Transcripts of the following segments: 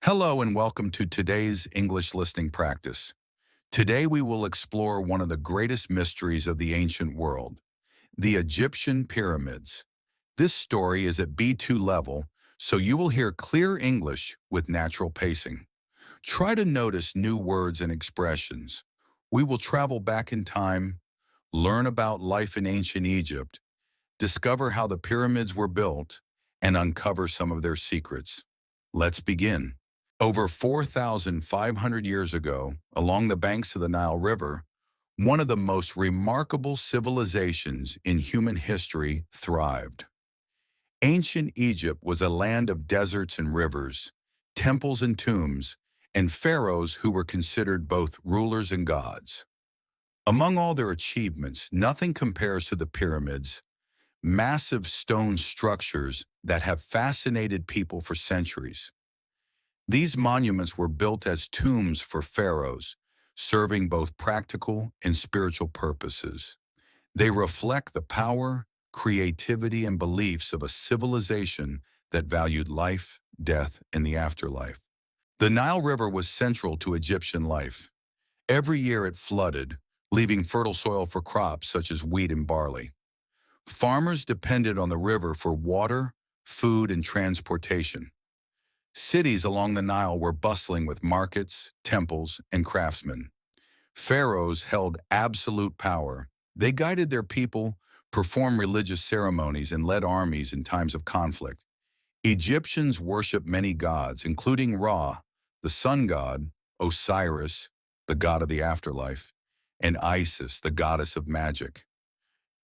Hello and welcome to today's English listening practice. Today we will explore one of the greatest mysteries of the ancient world, the Egyptian pyramids. This story is at B2 level, so you will hear clear English with natural pacing. Try to notice new words and expressions. We will travel back in time, learn about life in ancient Egypt, discover how the pyramids were built, and uncover some of their secrets. Let's begin. Over 4,500 years ago, along the banks of the Nile River, one of the most remarkable civilizations in human history thrived. Ancient Egypt was a land of deserts and rivers, temples and tombs, and pharaohs who were considered both rulers and gods. Among all their achievements, nothing compares to the pyramids, massive stone structures that have fascinated people for centuries. These monuments were built as tombs for pharaohs, serving both practical and spiritual purposes. They reflect the power, creativity, and beliefs of a civilization that valued life, death, and the afterlife. The Nile River was central to Egyptian life. Every year it flooded, leaving fertile soil for crops such as wheat and barley. Farmers depended on the river for water, food, and transportation. Cities along the Nile were bustling with markets, temples, and craftsmen. Pharaohs held absolute power. They guided their people, performed religious ceremonies, and led armies in times of conflict. Egyptians worshiped many gods, including Ra, the sun god, Osiris, the god of the afterlife, and Isis, the goddess of magic.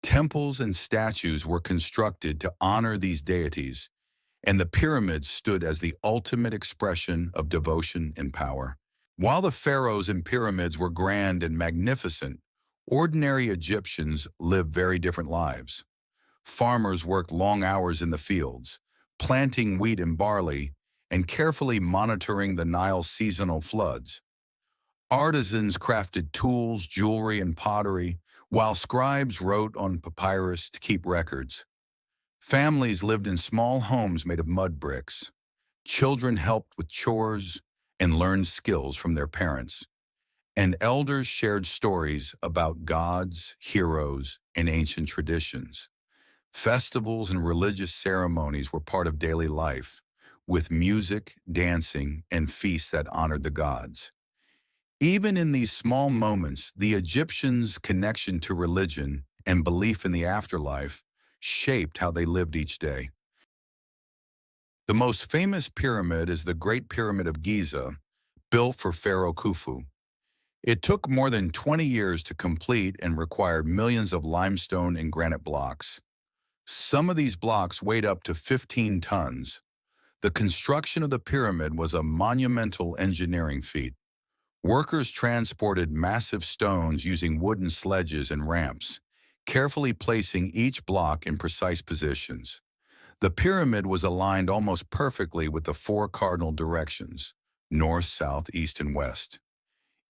Temples and statues were constructed to honor these deities, and the pyramids stood as the ultimate expression of devotion and power. While the pharaohs and pyramids were grand and magnificent, ordinary Egyptians lived very different lives. Farmers worked long hours in the fields, planting wheat and barley, and carefully monitoring the Nile's seasonal floods. Artisans crafted tools, jewelry, and pottery, while scribes wrote on papyrus to keep records. Families lived in small homes made of mud bricks. Children helped with chores and learned skills from their parents. And elders shared stories about gods, heroes, and ancient traditions. Festivals and religious ceremonies were part of daily life, with music, dancing, and feasts that honored the gods. Even in these small moments, the Egyptians' connection to religion and belief in the afterlife shaped how they lived each day. The most famous pyramid is the Great Pyramid of Giza, built for Pharaoh Khufu. It took more than 20 years to complete and required millions of limestone and granite blocks. Some of these blocks weighed up to 15 tons. The construction of the pyramid was a monumental engineering feat. Workers transported massive stones using wooden sledges and ramps, carefully placing each block in precise positions. The pyramid was aligned almost perfectly with the four cardinal directions: north, south, east, and west.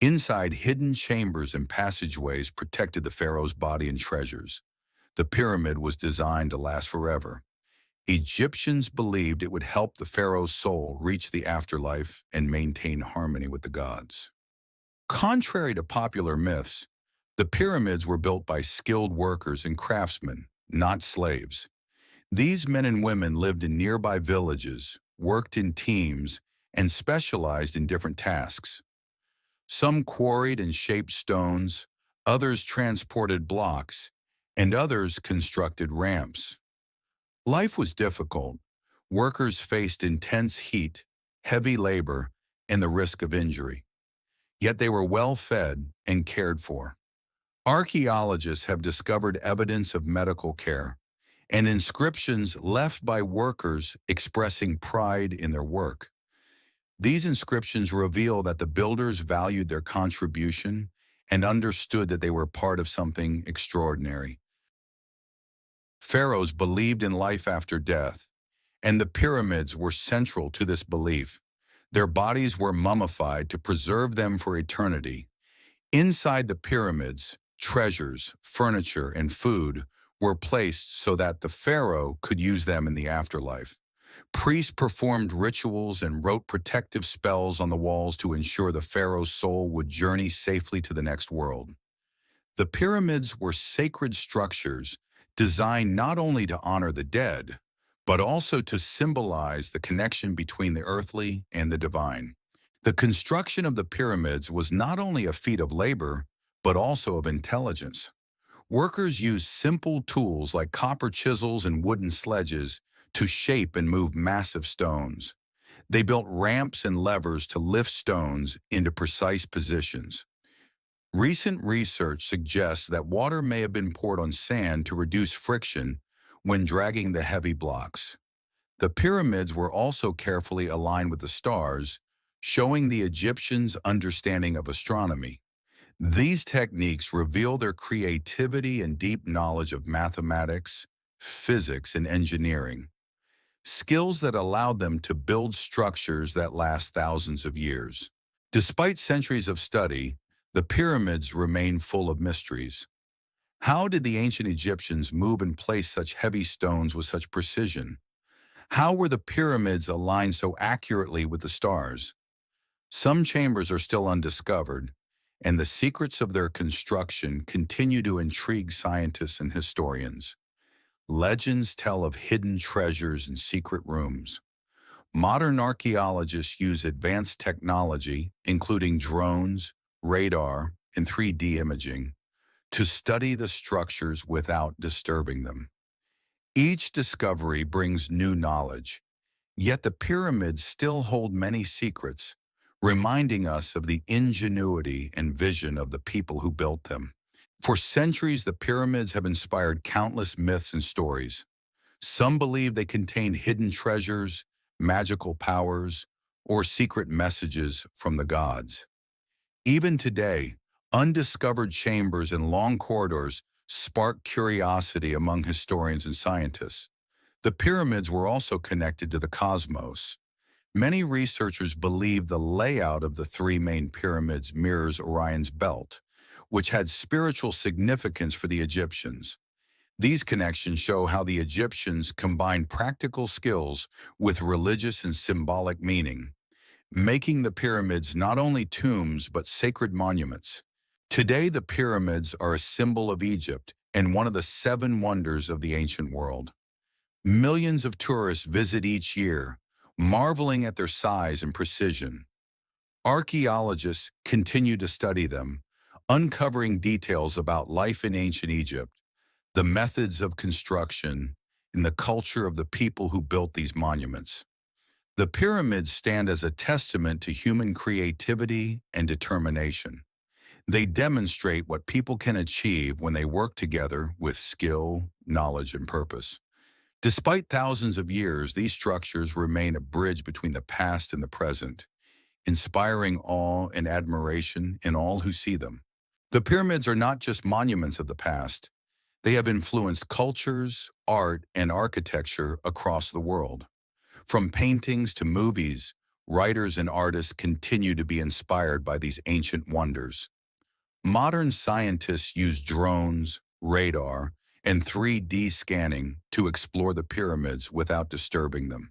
Inside, hidden chambers and passageways protected the pharaoh's body and treasures. The pyramid was designed to last forever. Egyptians believed it would help the pharaoh's soul reach the afterlife and maintain harmony with the gods. Contrary to popular myths, the pyramids were built by skilled workers and craftsmen, not slaves. These men and women lived in nearby villages, worked in teams, and specialized in different tasks. Some quarried and shaped stones, others transported blocks, and others constructed ramps. Life was difficult. Workers faced intense heat, heavy labor, and the risk of injury. Yet they were well fed and cared for. Archaeologists have discovered evidence of medical care and inscriptions left by workers expressing pride in their work. These inscriptions reveal that the builders valued their contribution and understood that they were part of something extraordinary. Pharaohs believed in life after death, and the pyramids were central to this belief. Their bodies were mummified to preserve them for eternity. Inside the pyramids, treasures, furniture, and food were placed so that the pharaoh could use them in the afterlife. Priests performed rituals and wrote protective spells on the walls to ensure the pharaoh's soul would journey safely to the next world. The pyramids were sacred structures designed not only to honor the dead, but also to symbolize the connection between the earthly and the divine. The construction of the pyramids was not only a feat of labor, but also of intelligence. Workers used simple tools like copper chisels and wooden sledges to shape and move massive stones. They built ramps and levers to lift stones into precise positions. Recent research suggests that water may have been poured on sand to reduce friction when dragging the heavy blocks. The pyramids were also carefully aligned with the stars, showing the Egyptians' understanding of astronomy. These techniques reveal their creativity and deep knowledge of mathematics, physics, and engineering, skills that allowed them to build structures that last thousands of years. Despite centuries of study, the pyramids remain full of mysteries. How did the ancient Egyptians move and place such heavy stones with such precision? How were the pyramids aligned so accurately with the stars? Some chambers are still undiscovered, and the secrets of their construction continue to intrigue scientists and historians. Legends tell of hidden treasures and secret rooms. Modern archaeologists use advanced technology, including drones, radar, and 3D imaging, to study the structures without disturbing them. Each discovery brings new knowledge, yet the pyramids still hold many secrets, reminding us of the ingenuity and vision of the people who built them. For centuries, the pyramids have inspired countless myths and stories. Some believe they contained hidden treasures, magical powers, or secret messages from the gods. Even today, undiscovered chambers and long corridors spark curiosity among historians and scientists. The pyramids were also connected to the cosmos. Many researchers believe the layout of the three main pyramids mirrors Orion's belt, which had spiritual significance for the Egyptians. These connections show how the Egyptians combined practical skills with religious and symbolic meaning, making the pyramids not only tombs but sacred monuments. Today, the pyramids are a symbol of Egypt and one of the seven wonders of the ancient world. Millions of tourists visit each year, marveling at their size and precision. Archaeologists continue to study them, uncovering details about life in ancient Egypt, the methods of construction, and the culture of the people who built these monuments. The pyramids stand as a testament to human creativity and determination. They demonstrate what people can achieve when they work together with skill, knowledge, and purpose. Despite thousands of years, these structures remain a bridge between the past and the present, inspiring awe and admiration in all who see them. The pyramids are not just monuments of the past. They have influenced cultures, art, and architecture across the world. From paintings to movies, writers and artists continue to be inspired by these ancient wonders. Modern scientists use drones, radar, and 3D scanning to explore the pyramids without disturbing them.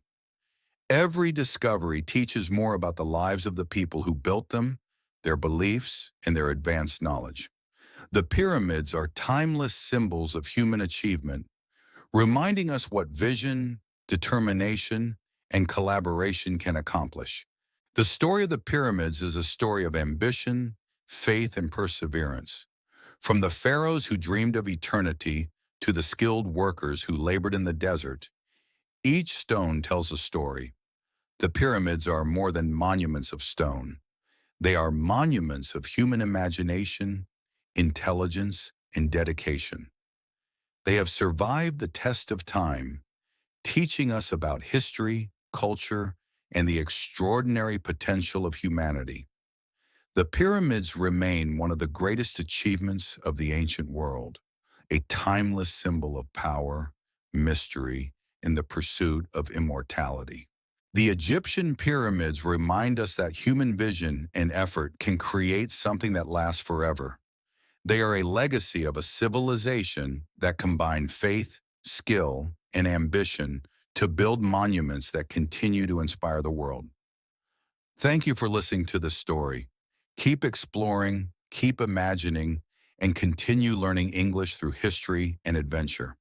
Every discovery teaches more about the lives of the people who built them, their beliefs, and their advanced knowledge. The pyramids are timeless symbols of human achievement, reminding us what vision, determination, and collaboration can accomplish. The story of the pyramids is a story of ambition, faith, and perseverance. From the pharaohs who dreamed of eternity to the skilled workers who labored in the desert, each stone tells a story. The pyramids are more than monuments of stone. They are monuments of human imagination, intelligence, and dedication. They have survived the test of time, teaching us about history, culture, and the extraordinary potential of humanity. The pyramids remain one of the greatest achievements of the ancient world, a timeless symbol of power, mystery, and the pursuit of immortality. The Egyptian pyramids remind us that human vision and effort can create something that lasts forever. They are a legacy of a civilization that combined faith, skill, and ambition to build monuments that continue to inspire the world. Thank you for listening to this story. Keep exploring, keep imagining, and continue learning English through history and adventure.